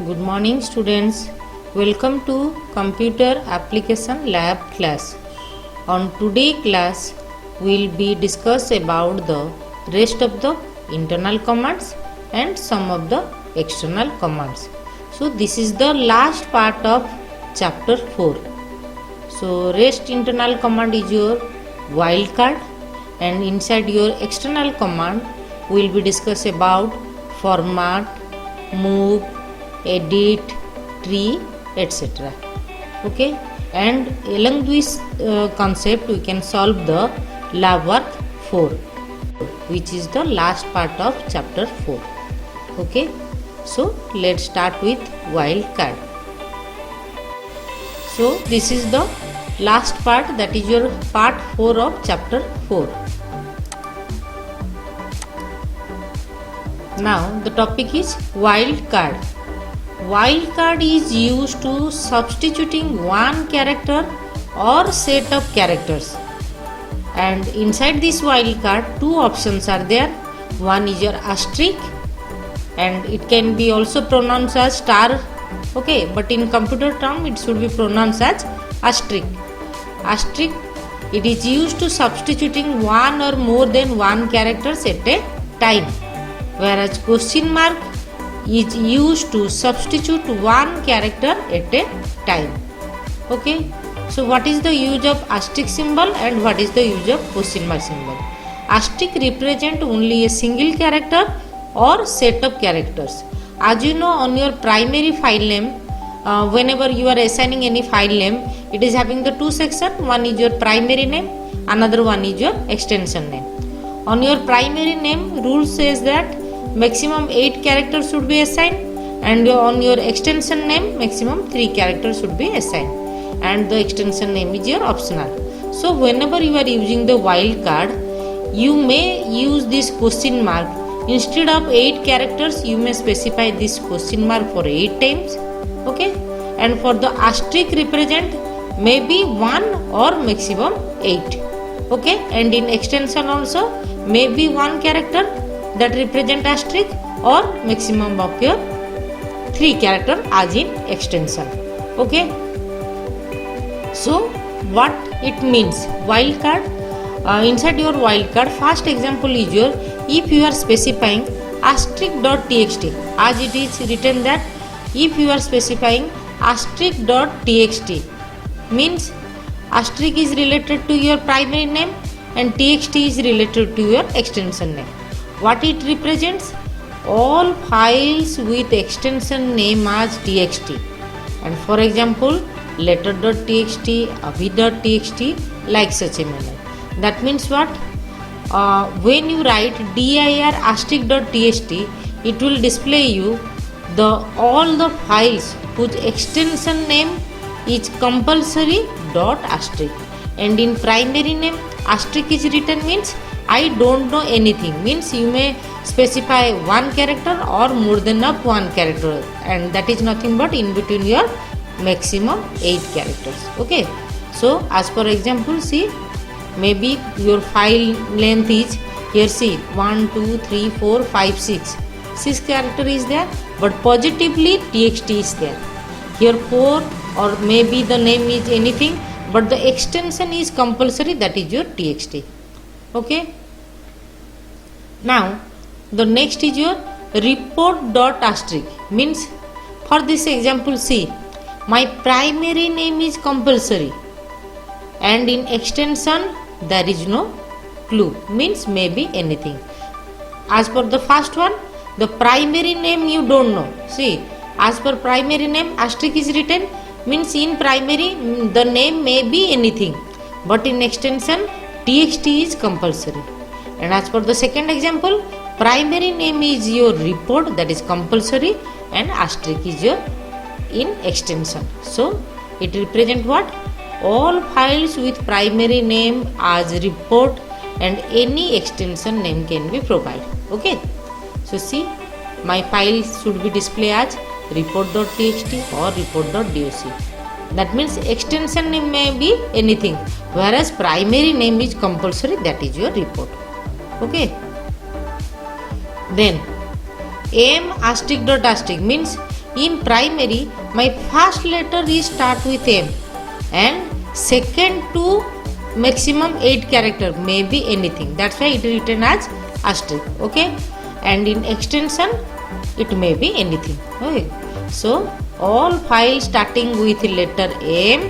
Good morning students. Welcome to Computer Application Lab class. On today class we will be discuss about the rest of the internal commands and some of the external commands. So this is the last part of chapter 4. So rest internal command is your wildcard, and inside your external command we will be discuss about format, move, edit, tree, etc. Okay, and along this concept we can solve the lab work 4, which is the last part of chapter 4. Okay, so let's start with wildcard. So this is the last part, that is your part 4 of chapter 4. Now the topic is wildcard. Wildcard is used to substituting one character or set of characters, and inside this wildcard two options are there. One is your asterisk, and it can be also pronounced as star, okay, but in computer term it should be pronounced as asterisk. Asterisk, it is used to substituting one or more than one characters at a time, whereas question mark is used to substitute one character at a time. Okay, so what is the use of asterisk symbol and what is the use of question mark symbol? Asterisk represent only a single character or set of characters. As you know, on your primary file name, whenever you are assigning any file name, it is having the two sections. One is your primary name, another one is your extension name. On your primary name, rule says that maximum 8 characters should be assigned, and on your extension name maximum 3 characters should be assigned, and the extension name is your optional. So whenever you are using the wildcard, you may use this question mark. Instead of 8 characters, you may specify this question mark for 8 times. Okay, and for the asterisk represent maybe 1 or maximum 8. Okay, and in extension also maybe 1 character that represent asterisk or maximum of your 3 character as in extension. Okay, so what it means wildcard? Inside your wildcard, first example is your, if you are specifying asterisk.txt, as it is written that if you are specifying asterisk.txt, means asterisk is related to your primary name and txt is related to your extension name. What it represents? All files with extension name as txt. And for example, letter.txt, avi.txt, like such a manner. That means what? When you write dir asterisk.txt, it will display you all the files whose extension name is compulsory dot asterisk. And in primary name, asterisk is written means I don't know anything, means you may specify 1 character or more than of 1 character, and that is nothing but in between your maximum 8 characters. Okay, so as for example, see, maybe your file length is here, see 1 2 3 4 5 6 character is there, but positively txt is there. Here 4, or maybe the name is anything, but the extension is compulsory, that is your txt. Okay, now the next is your report dot asterisk, means for this example, see, my primary name is compulsory and in extension there is no clue, means maybe anything. As per the first one, the primary name you don't know. See, as per primary name asterisk is written, means in primary the name may be anything, but in extension txt is compulsory. And as per the second example, primary name is your report, that is compulsory, and asterisk is your in extension. So it represent what? All files with primary name as report, and any extension name can be provided. Okay, so see, my file should be displayed as report.txt or report.doc. That means extension name may be anything, whereas primary name is compulsory, that is your report. Okay, Then m asterisk dot asterisk means in primary my first letter is start with M and second to maximum 8 character may be anything, that's why it is written as asterisk. Okay, and in extension it may be anything. Okay, so all files starting with letter M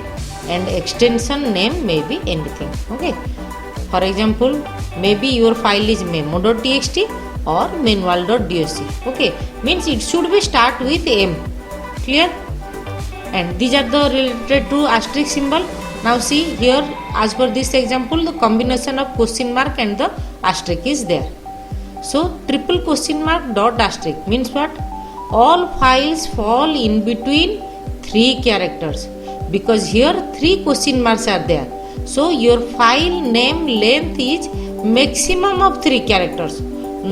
and extension name may be anything. Okay, for example, maybe your file is memo.txt or manual.doc. Okay, means it should be start with M. Clear? And these are the related to asterisk symbol. Now see here, as per this example, the combination of question mark and the asterisk is there. So triple question mark dot asterisk means what? All files fall in between 3 characters, because here 3 question marks are there. So your file name length is maximum of 3 characters,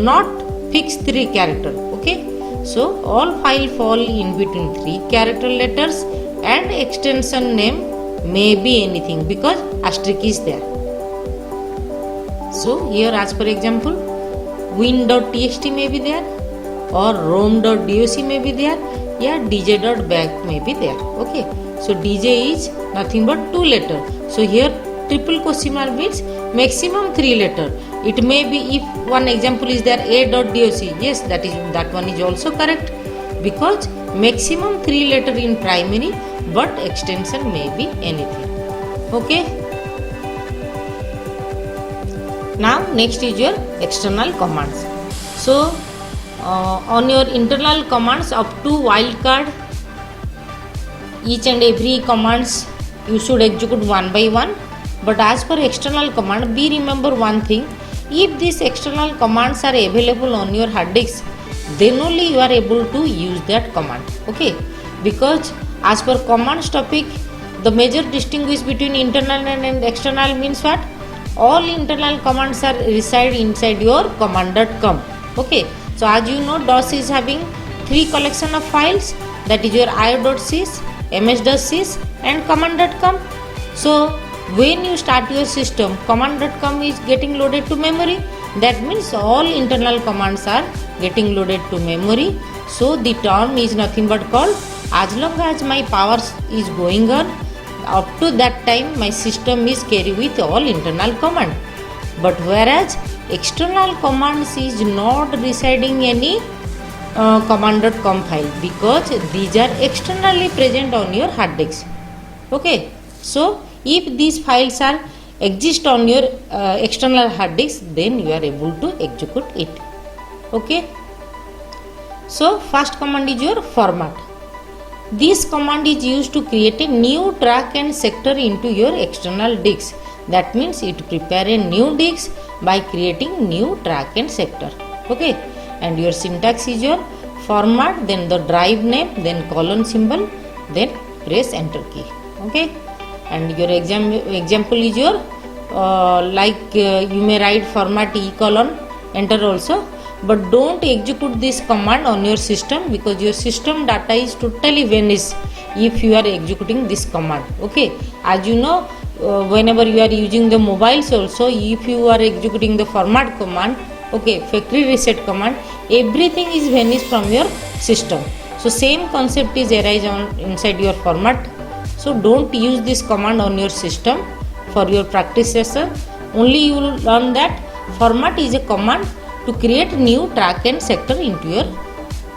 not fixed 3 character. Okay, so all file fall in between 3 character letters and extension name may be anything because asterisk is there. So here as per example, win.txt may be there or rom.doc may be there, yeah, dj.back may be there. Okay, so dj is nothing but 2 letter. So here triple question mark means maximum 3 letter. It may be, if one example is there a.doc, yes, that one is also correct, because maximum 3 letter in primary, but extension may be anything. Okay, now next is your external commands. So on your internal commands up to wildcard, each and every commands you should execute one by one. But as per external command, be remember one thing: if these external commands are available on your hard disk, then only you are able to use that command. Okay, because as per commands topic, the major distinguish between internal and external means what? All internal commands are reside inside your command.com. Okay, so as you know, DOS is having 3 collection of files, that is your io.sys, ms.sys and command.com. So when you start your system, command.com is getting loaded to memory. That means all internal commands are getting loaded to memory. So the term is nothing but called, as long as my power is going on, up to that time my system is carry with all internal command. But whereas external commands is not residing any command.com file, because these are externally present on your hard disk. Okay, so if these files are exist on your external hard disk, then you are able to execute it. Okay, so first command is your format. This command is used to create a new track and sector into your external disk. That means it prepare a new disk by creating new track and sector. Okay, and your syntax is your format, then the drive name, then colon symbol, then press enter key. Okay, and your example is your you may write format e colon enter also, but don't execute this command on your system, because your system data is totally vanished if you are executing this command. Okay, as you know, whenever you are using the mobiles also, if you are executing the format command, okay, factory reset command, everything is vanished from your system. So same concept is arise on inside your format. So don't use this command on your system for your practice session. Only you will learn that format is a command to create new track and sector into your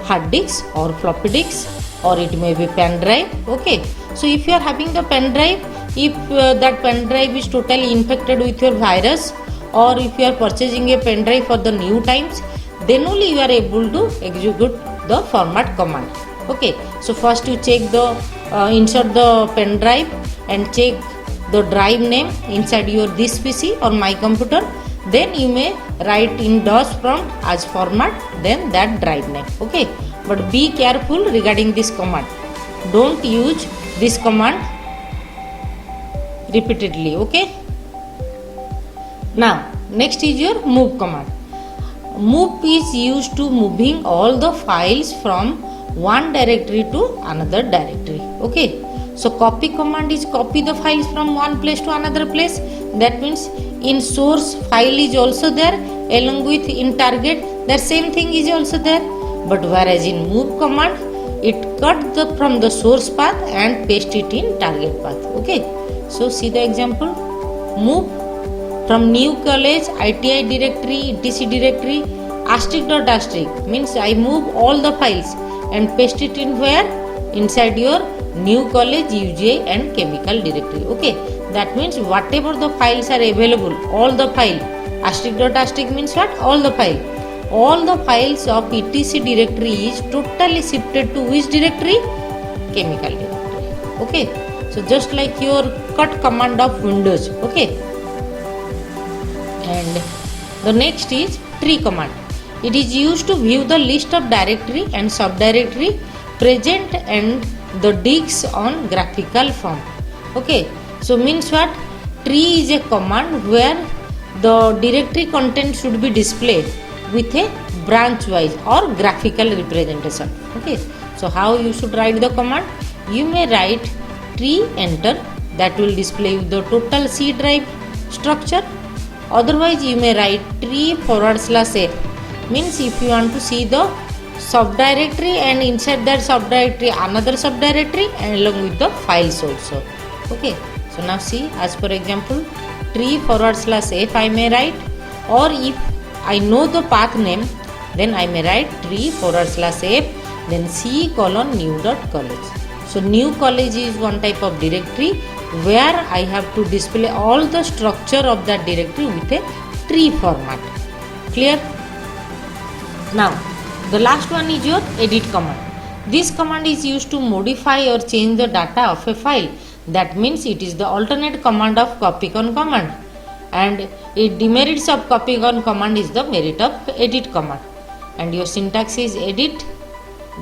hard disk or floppy disk, or it may be pen drive. Okay, so if you are having the pen drive, if that pen drive is totally infected with your virus, or if you are purchasing a pen drive for the new times, then only you are able to execute the format command. Okay, so first you check the insert the pen drive and check the drive name inside your this PC or my computer. Then you may write in DOS prompt as format, then that drive name. Okay, but be careful regarding this command. Don't use this command repeatedly. Okay, now next is your move command. Move is used to moving all the files from one directory to another directory. Okay, so copy command is copy the files from one place to another place. That means in source file is also there, along with in target that same thing is also there. But whereas in move command, it cut from the source path and paste it in target path. Okay, so see the example. Move from new college ITI directory etc directory *** means I move all the files and paste it in where? Inside your new college UGI and chemical directory. Okay, that means whatever the files are available, all the file *** means what? All the files of etc directory is totally shifted to which directory? Chemical directory. Okay, so just like your cut command of Windows. Okay, and the next is tree command. It is used to view the list of directory and subdirectory present and the disks on graphical form. Okay, so means what? Tree is a command where the directory content should be displayed with a branch wise or graphical representation. Okay, so how you should write the command? You may write tree enter, that will display the total C drive structure. Otherwise you may write tree /f, means if you want to see the subdirectory and inside that subdirectory another subdirectory and along with the files also. Okay, so now see, as per example, tree /f I may write, or if I know the path name, then I may write tree /f then c:\new.college. So new college is one type of directory where I have to display all the structure of that directory with a tree format. Clear? Now the last one is your edit command. This command is used to modify or change the data of a file. That means it is the alternate command of copycon command, and its demerits of copycon command is the merit of edit command. And your syntax is edit,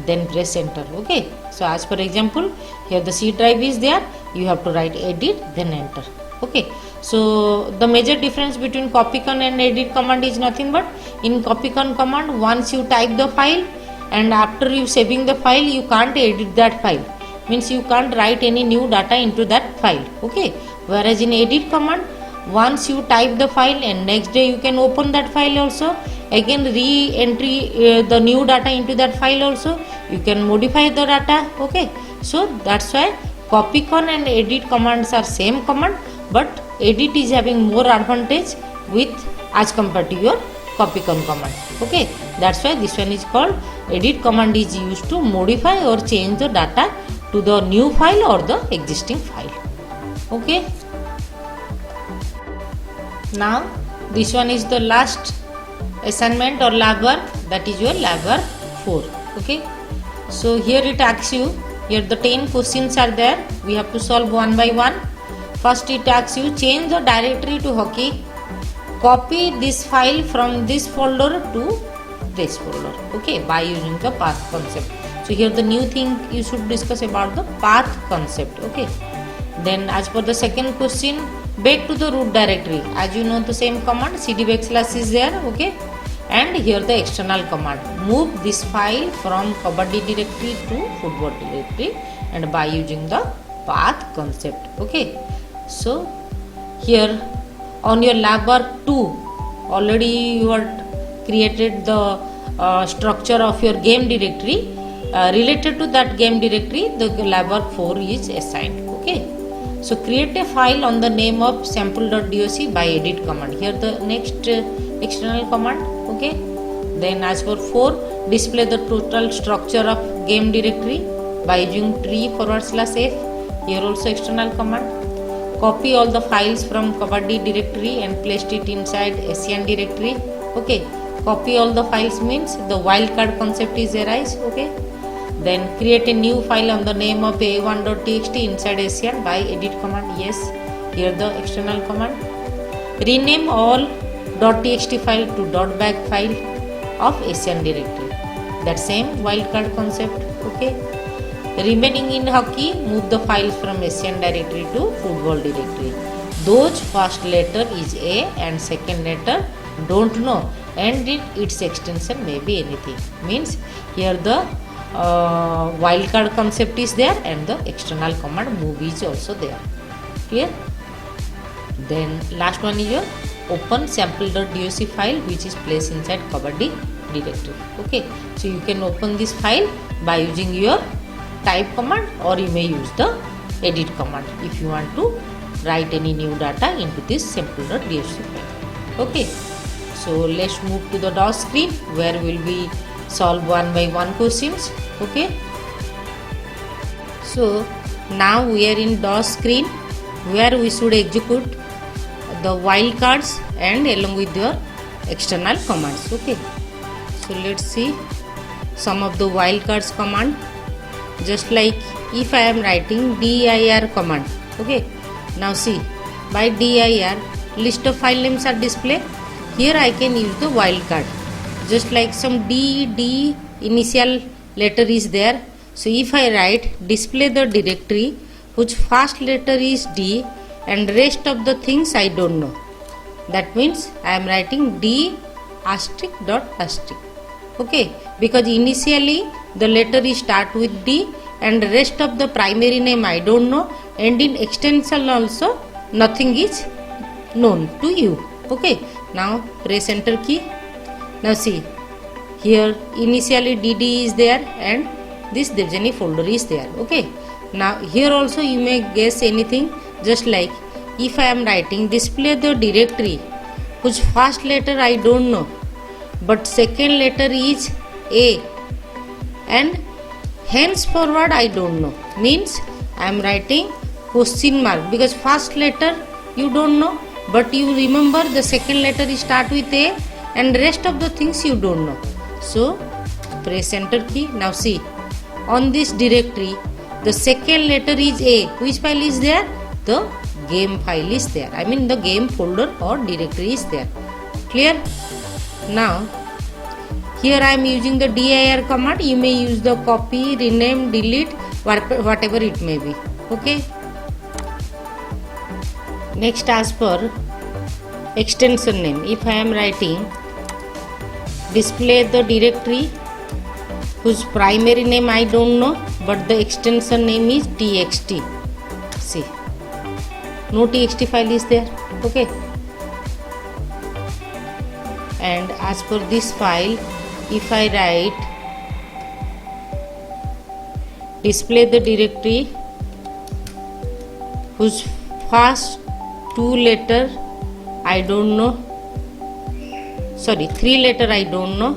then press enter. Okay, so as per example, here the C drive is there, you have to write edit then enter. Okay, so the major difference between copycon and edit command is nothing but, in copycon command once you type the file and after you saving the file you can't edit that file, means you can't write any new data into that file. Okay, whereas in edit command once you type the file and next day you can open that file also, again re-entry the new data into that file also, you can modify the data. Okay, so that's why copycon and edit commands are same command, but edit is having more advantage with as compared to your copycon command. Okay, that's why this one is called edit command, is used to modify or change the data to the new file or the existing file. Okay, now this one is the last assignment or lab work, that is your lab work 4. Okay, so here it asks you, here the 10 questions are there, we have to solve one by one. First it asks you, change the directory to hockey, copy this file from this folder to this folder. Okay, by using the path concept. So here the new thing you should discuss about the path concept. Okay, then as per the second question, back to the root directory. As you know the same command cd / is there. Okay, and here the external command, move this file from kabaddi directory to football directory, and by using the path concept. Okay, so here on your lab work 2 already you are created the structure of your game directory. Related to that game directory, the lab work 4 is assigned. Okay, so create a file on the name of sample.doc by edit command. Here the next external command. Okay, then as for 4, display the total structure of game directory by using tree /f. Here also external command. Copy all the files from kabaddi directory and placed it inside ASEAN directory. Okay, copy all the files means the wildcard concept is arise. Okay, then create a new file on the name of a1.txt inside ASEAN by edit command. Yes, here the external command. Rename all .txt file to .bag file of ASEAN directory, that same wildcard concept. Okay, remaining in hockey, move the files from ASEAN directory to football directory. Those first letter is A and second letter don't know, and its extension may be anything, means here the wildcard concept is there and the external command move is also there. Clear? Then last one is your open sample.doc file which is placed inside kabaddi directory. Okay, so you can open this file by using your type command, or you may use the edit command if you want to write any new data into this sample.dsc file. Okay, so let's move to the DOS screen where we will be solve one by one questions. Okay, so now we are in DOS screen where we should execute the wildcards and along with your external commands. Okay, so let's see some of the wildcards command. Just like if I am writing dir command. Okay, now see, by dir list of file names are displayed. Here I can use the wildcard. Just like some D initial letter is there. So if I write display the directory whose first letter is D and rest of the things I don't know. That means I am writing D asterisk dot asterisk. Okay, because initially the letter is start with D and rest of the primary name I don't know, and in extension also nothing is known to you. Okay, now press enter key. Now see, here initially DD is there and this Devjani folder is there. Okay, now here also you may guess anything. Just like if I am writing display the directory whose first letter I don't know but second letter is A and henceforward I don't know, means I am writing question mark because first letter you don't know but you remember the second letter is start with A and rest of the things you don't know. So press enter key. Now see, on this directory the second letter is A. Which file is there? The game file is there. I mean the game folder or directory is there. Clear? Now here I am using the dir command. You may use the copy, rename, delete, whatever it may be. Okay. Next, as per extension name, if I am writing display the directory whose primary name I don't know but the extension name is txt. See, no txt file is there. Okay, and as per this file, if I write display the directory whose first two letter I don't know, sorry, three letter I don't know,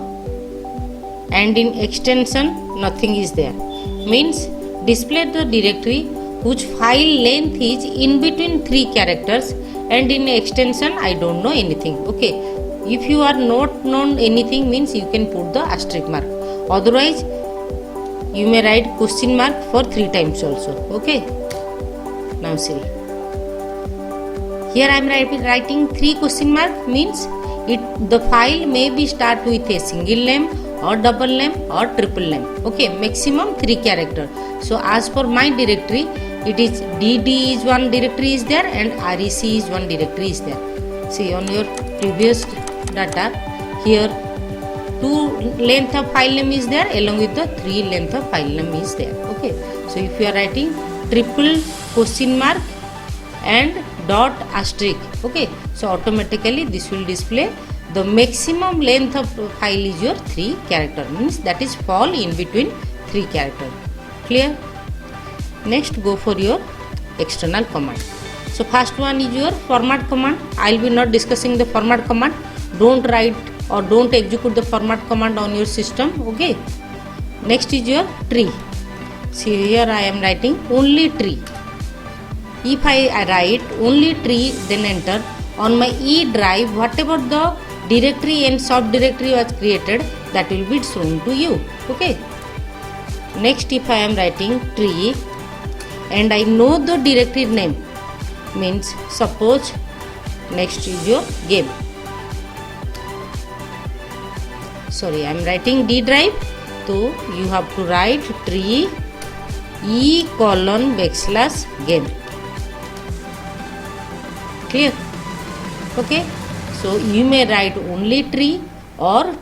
and in extension nothing is there, means display the directory whose file length is in between 3 characters and in extension I don't know anything. Okay, if you are not known anything means you can put the asterisk mark, otherwise you may write question mark for 3 times also. Okay, now see, here I am writing 3 question mark, means the file may be start with a single name or double name or triple name. Okay, maximum 3 character. So as per my directory, it is DD is one directory is there and REC is one directory is there. See, on your previous data, here 2 length of file name is there along with the 3 length of file name is there. Okay, so if you are writing triple question mark and dot asterisk, okay, so automatically this will display the maximum length of file is your 3 character, means that is fall in between 3 character. Clear? Next, go for your external command. So first one is your format command. I will be not discussing the format command. Don't write or don't execute the format command on your system. Okay, next is your tree. See, here I am writing only tree. If I write only tree, then enter, on my E drive whatever the directory and subdirectory was created, that will be shown to you. Okay, next, if I am writing tree and I know the directory name, means suppose next is your game. Sorry, I am writing D drive, so you have to write tree E : \game. Clear? Okay, so you may write only tree or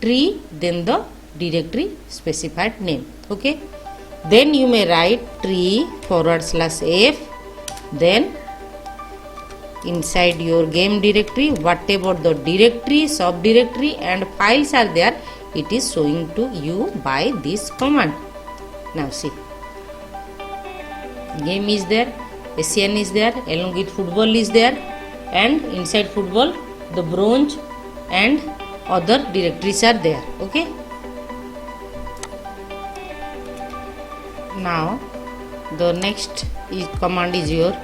tree then the directory specified name. Okay, then you may write tree /f, then inside your game directory whatever the directory, subdirectory and files are there, it is showing to you by this command. Now see, game is there, Asian is there, along with football is there, and inside football the bronze and other directories are there. Okay. Now the next command is your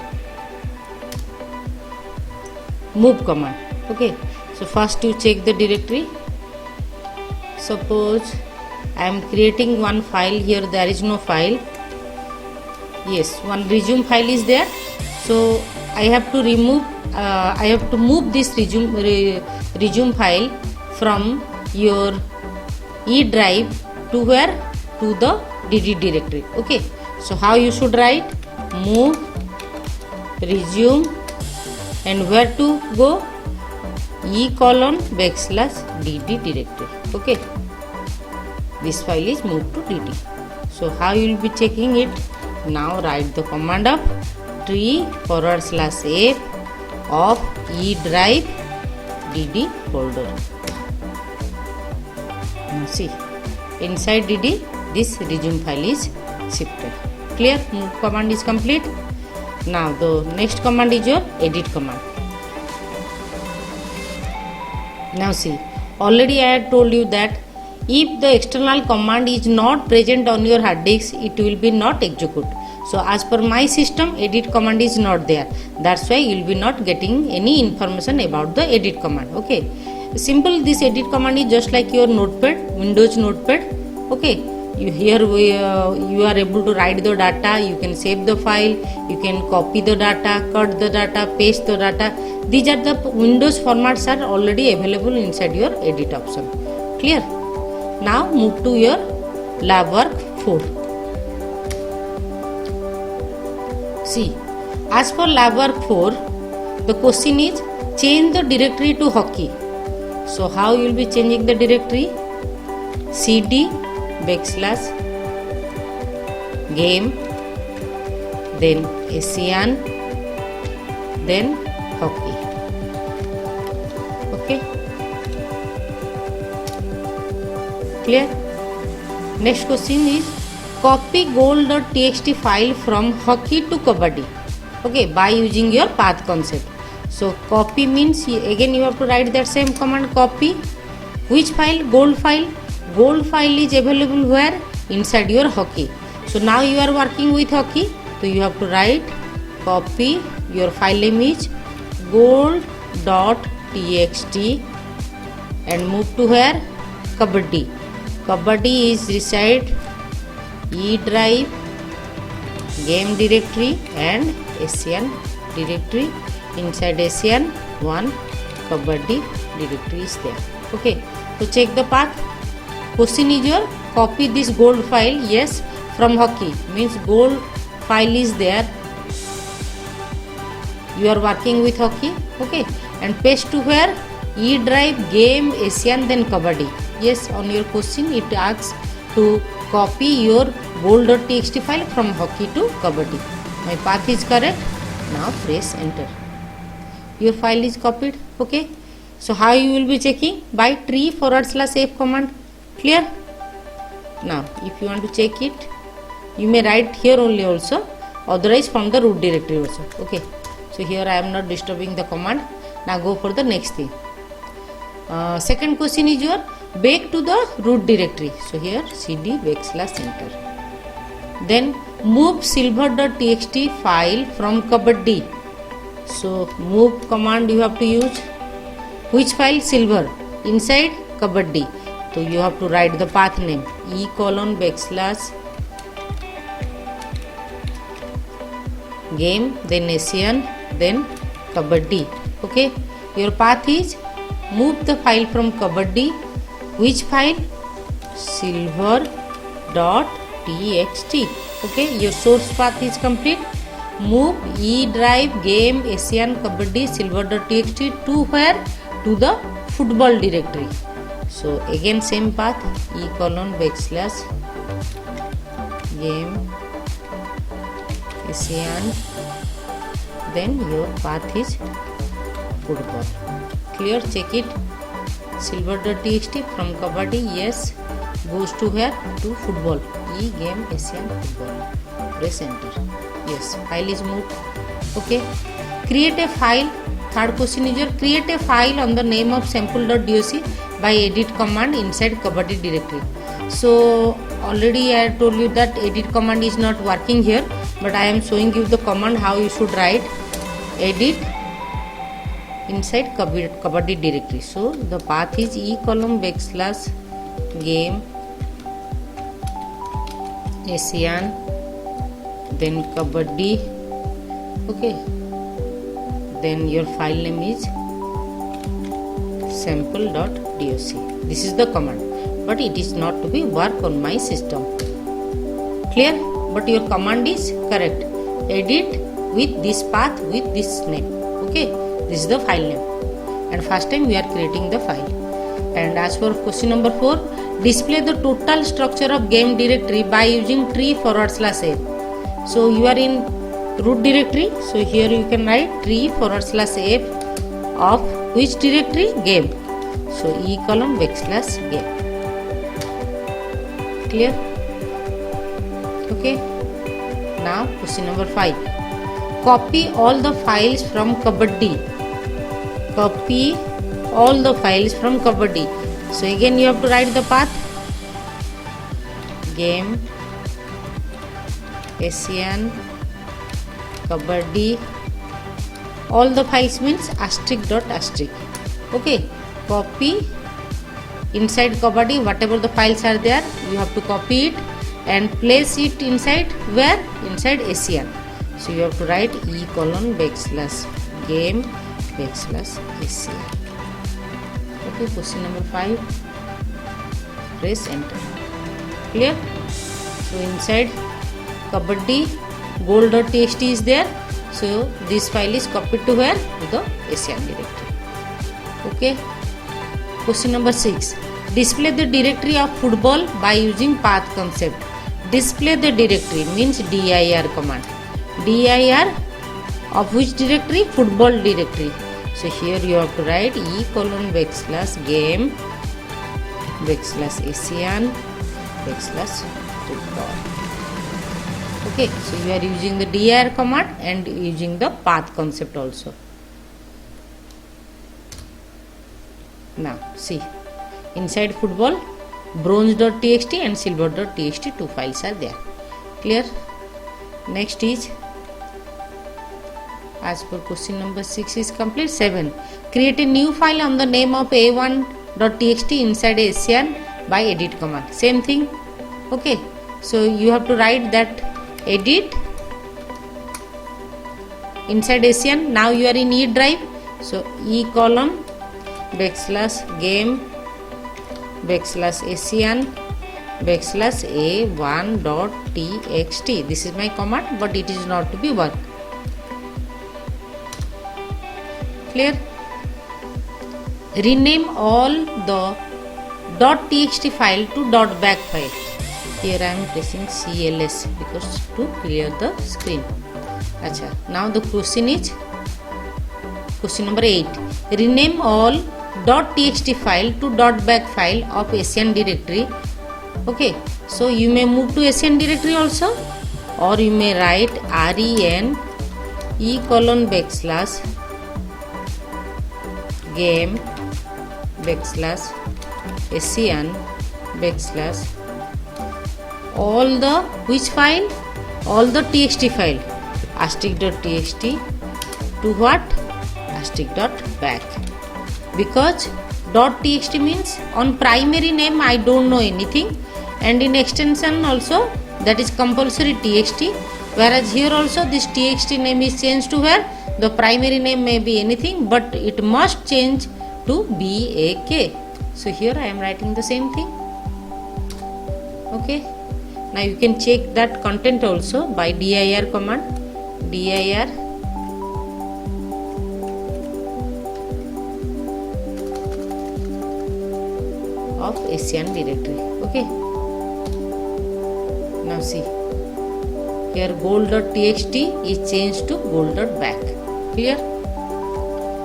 move command. Okay, so first you check the directory. Suppose I am creating one file here, there is no file. Yes, one resume file is there, so I have to remove I have to move this resume file from your E drive to where? To the DD directory. Okay, so how you should write? Move resume and where to go? E:\DD directory. Okay, this file is moved to DD. So how you will be checking it? Now write the command of tree/f of E drive DD folder. Now see, inside DD this resume file is shifted. Clear? Move command is complete. Now the next command is your edit command. Now see, already I had told you that if the external command is not present on your hard disk, it will be not execute. So as per my system, edit command is not there. That's why you will be not getting any information about the edit command. Okay, simple. This edit command is just like your notepad, Windows notepad. Okay, you are able to write the data, you can save the file, you can copy the data, cut the data, paste the data. These are the Windows formats are already available inside your edit option. Clear? Now move to your LabWork 4. See, as for LabWork 4, the question is change the directory to hockey. So how you will be changing the directory? cd/game, then Asian, then hockey. Okay, clear? Next question is copy goal.txt file from hockey to kabaddi. Okay, by using your path concept. So copy means again you have to write that same command, copy. Which file? Gold file. Gold file is available where? Inside your hockey. So now you are working with hockey, so you have to write copy, your file name is gold.txt and move to where? Kabaddi. Kabaddi is reside E drive, game directory and Asian directory. Inside Asian, one Kabaddi directory is there. Okay, so check the path. Question is your copy this gold file. Yes, from hockey means gold file is there. You are working with hockey. Okay, and paste to where? E drive, game, Asian, then Kabaddi. Yes, on your question it asks to copy your gold.txt file from hockey to Kabaddi. My path is correct. Now press enter. Your file is copied. Okay, so how you will be checking? By tree/f command. Clear? Now if you want to check it, you may write here only also, otherwise from the root directory also. Okay, so here I am not disturbing the command. Now go for the next thing. Second question is your back to the root directory. So here cd/enter. Then move silver.txt file from Kabaddi. So move command you have to use. Which file? Silver. Inside Kabaddi. So you have to write the path name E:\game, then Asian, then Kabaddi. Okay, your path is move the file from Kabaddi. Which file? silver.txt. Okay, your source path is complete. Move E drive, game, Asian, Kabaddi, silver.txt to where? To the football directory. So again same path E:\game, Asian, then your path is football. Clear? Check it. silver.txt from kabaddi, yes, goes to where? To football. E game Asian football. Press enter. Yes, file is moved. Okay, create a file. Third question is your create a file on the name of sample.doc by edit command inside kabaddi directory. So already I told you that edit command is not working here, but I am showing you the command how you should write edit inside kabaddi directory. So the path is e column / game Asian, then kabaddi. Okay, then your file name is sample.doc. This is the command, but it is not to be work on my system. Clear? But your command is correct. Edit with this path with this name. Okay, this is the file name, and first time we are creating the file. And as for question number 4, display the total structure of game directory by using tree/f. So you are in root directory, so here you can write tree/f of which directory? Game. So e column / game. Clear? Okay, now question number 5, copy all the files from kabaddi. Copy all the files from kabaddi. So again you have to write the path game Asian kabaddi. All the files means ***. Okay, copy inside kabaddi whatever the files are there, you have to copy it and place it inside where? Inside Asian. So you have to write e column / game / Asian. Okay, question number 5, press enter. Clear? So inside kabaddi goal.txt is there, so this file is copied to where? To the Asian directory. Okay, question number 6, display the directory of football by using path concept. Display the directory means dir command. Dir of which directory? Football directory. So here you have to write e column / game /Asian /football. Okay, so you are using the dir command and using the path concept also. Now see, inside football bronze.txt and silver.txt, 2 files are there. Clear? Next is, as per question number 6 is complete. 7, create a new file on the name of a1.txt inside Asian by edit command. Same thing. Okay, so you have to write that edit inside Asian. Now you are in E drive, so e column / game /Asian /a1.txt. This is my command, but it is not to be work. Clear? Rename all the .txt file to .back file. Here I am pressing CLS because to clear the screen. Acha, now the question is question number 8. Rename all .txt file to .back file of Asian directory. Okay, so you may move to Asian directory also, or you may write ren e colon / game / Asian / all the which file? All the txt file ***txt to what? ***back. Because .txt means on primary name I don't know anything, and in extension also that is compulsory txt, whereas here also this txt name is changed to where? The primary name may be anything, but it must change to BAK. So here I am writing the same thing. Okay, now you can check that content also by dir command. Dir of Asian directory. Okay, now see, here goal.txt is changed to goal.back. Clear?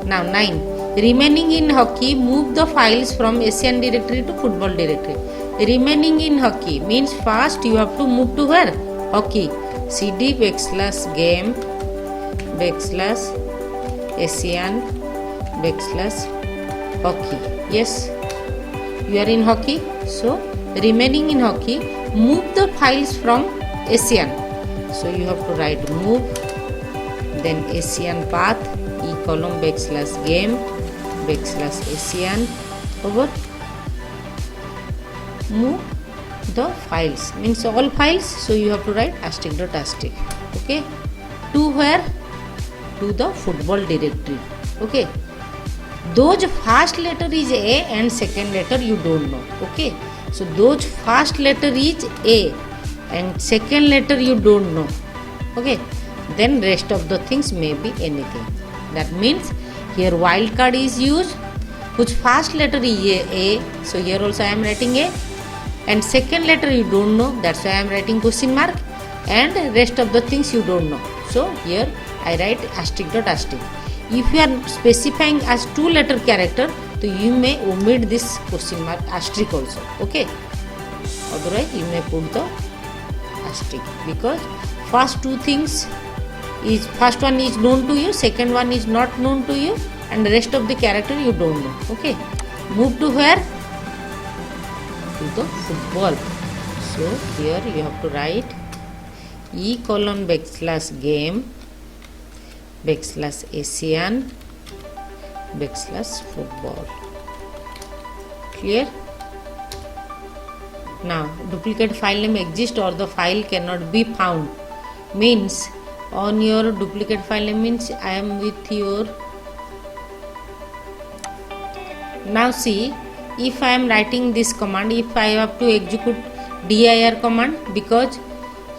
Now 9, Remaining in hockey, move the files from ASEAN directory to football directory. Remaining in hockey means first you have to move to where? Hockey. cd /game /ASEAN /hockey. Yes, you are in hockey. So remaining in hockey, move the files from ASEAN. So you have to write move, then ASEAN path, /game /ASEAN over move the files means all files. So you have to write ***. Okay, to where? To the football directory. Okay, those first letter is A and second letter you don't know. Okay, so those first letter is A and second letter you don't know. Okay, then rest of the things may be anything. That means here wildcard is used, whose first letter is A. So here also I am writing A, and second letter you don't know, that's why I am writing question mark, and rest of the things you don't know. So here I write ***. If you are specifying as 2-letter character, so you may omit this question mark asterisk also. Okay, otherwise you may put the asterisk, because first one is known to you, second one is not known to you, and the rest of the character you don't know. Okay, move to where? To the football. So here you have to write /game /ASEAN /football. Clear? Now duplicate file name exists or the file cannot be found means on your duplicate file name means I am with your. Now see, if I am writing this command, if I have to execute dir command, because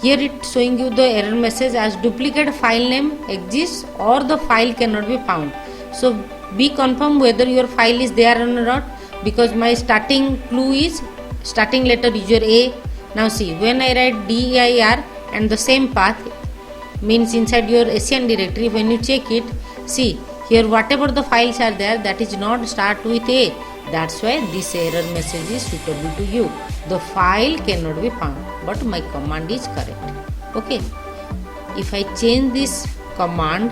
here it showing you the error message as duplicate file name exists or the file cannot be found. So be confirm whether your file is there or not, because my starting clue is starting letter is your A. Now see, when I write dir and the same path means inside your ASEAN directory, when you check it, see here whatever the files are there, that is not start with A. That's why this error message is suitable to you. The file cannot be found, but my command is correct. Okay, if I change this command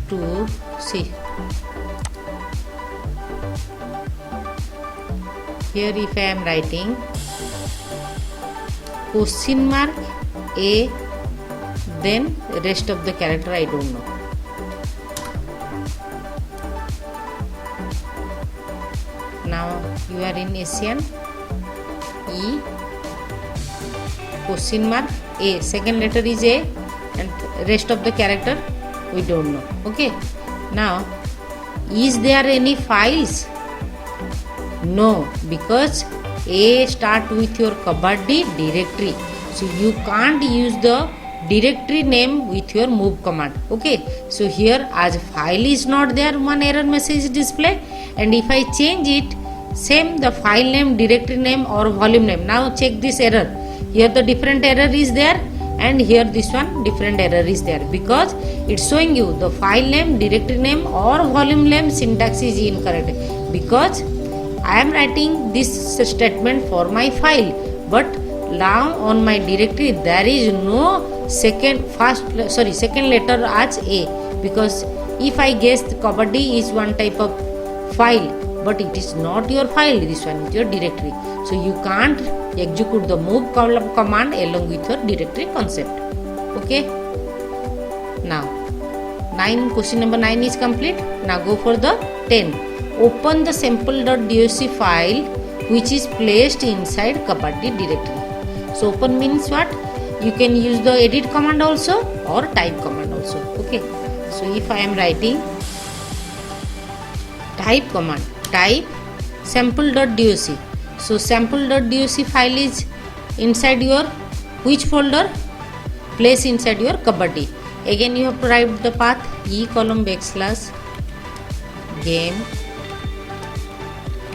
to see here, if I am writing question mark A, then rest of the character I don't know. Now you are in ASEAN, E question mark A, second letter is A and rest of the character we don't know. Okay, now is there any files? No, because A start with your Kabaddi directory, so you can't use the directory name with your move command. Okay, so here as file is not there, one error message is displayed, and if I change it, same the file name, directory name or volume name. Now check this error, here the different error is there and here this one different error is there, because it's showing you the file name, directory name or volume name syntax is incorrect, because I am writing this statement for my file, but now on my directory there is no second letter as A, because if I guess Kabaddi is one type of file, but it is not your file, this one is your directory, so you can't execute the move command along with your directory concept. Okay, now question number 9 is complete. Now go for the 10. Open the sample.doc file which is placed inside Kabaddi directory. So open means what? You can use the edit command also or type command also. Okay, so if I am writing type command, type sample.doc. So sample.doc file is inside your which folder? Place inside your Kabaddi. Again you have to write the path /game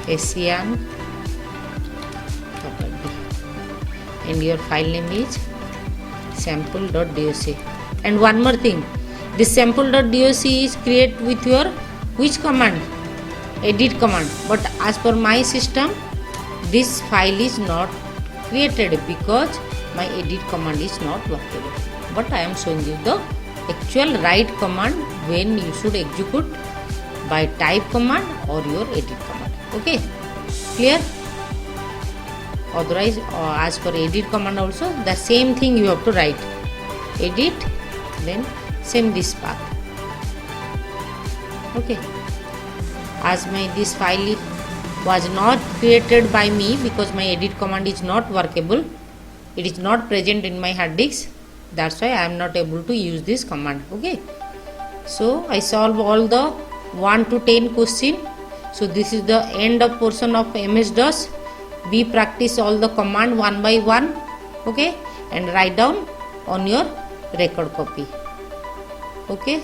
ASEAN Kabaddi, and your file name is sample.doc. And one more thing, this sample.doc is created with your which command? edit command, but as per my system this file is not created because my edit command is not workable. But I am showing you the actual right command when you should execute by type command or your edit command. Okay, clear? Otherwise as per edit command also the same thing you have to write, edit, then same this path. Okay, as my this file was not created by me because my edit command is not workable, it is not present in my hard disk, that's why I am not able to use this command. Okay, so I solve all the 1 to 10 question. So this is the end of portion of MS-DOS. We practice all the command one by one, okay, and write down on your record copy. Okay.